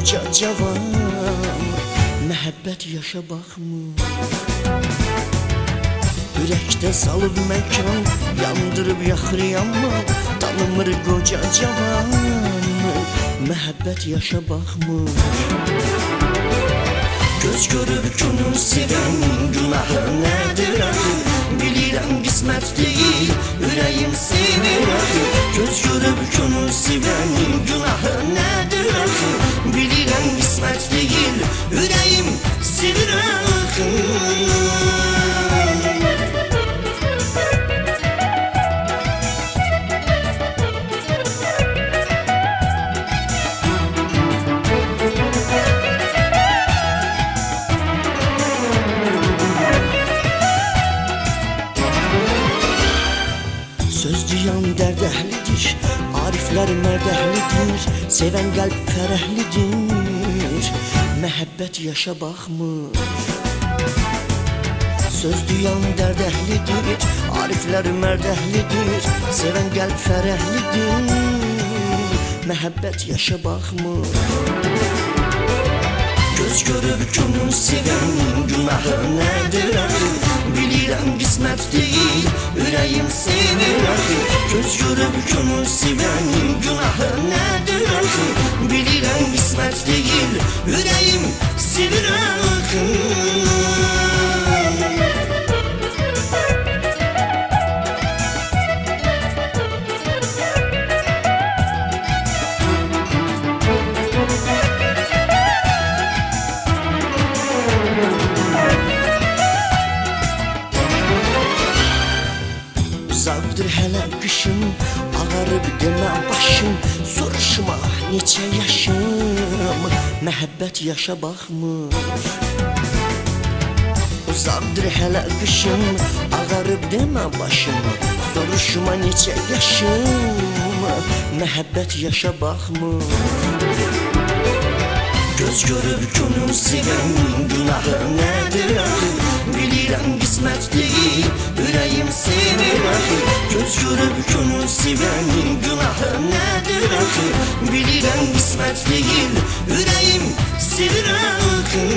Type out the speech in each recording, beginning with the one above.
qoca cavan, məhəbbət yaşa baxmır. Ürəkdə salıb məkan, yandırıb yaxır yanma, tanımır qoca cavan, məhəbbət yaşa baxmır. Göz görüb könül sevən günahı nədir axı? Bilirəm qismət deyil, ürəyim sevir axı. Göz görüb könül sevən günahı nədir axı? Bilirəm qismət deyil, ürəyim sevir axı. Söz duyan dərd əhlidir, ariflər mərd əhlidir, sevən qəlb fərəhlidir, məhəbbət yaşa baxmır. Söz duyan dərd əhlidir, ariflər mərd əhlidir, sevən qəlb fərəhlidir, məhəbbət yaşa baxmır. Göz görüb könül sevən günahı nədir axı? Bilirəm qismət deyil, ürəyim sevir axı. Göz görüb könül sevən günahı nədir axı? Bilirəm qismət deyil, ürəyim sevir axı. Uzaqdır hələ qışın, ağarıb demə başım, soruşma neçə yaşım, məhəbbət yaşa baxmır. Uzaqdır hələ qışın, ağarıb demə başım, soruşma neçə yaşım, məhəbbət yaşa baxmır. Göz görüb könül sevən günahı nədir axı? Bilirəm qismət deyil, ürəyim sevir axı. Göz görüb könül sevən günahı nədir axı? Bilirəm qismət deyil, ürəyim sevir axı.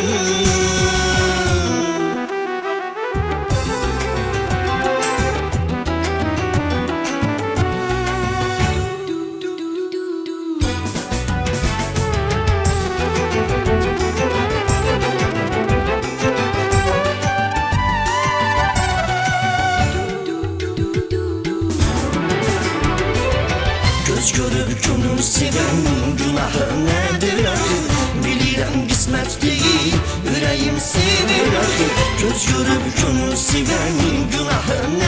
Göz görüb könül sevən günahı nədir axı? Bilirəm qismət deyil, ürəyim sevir axı. Göz görüb könül sevən günahı nədir axı?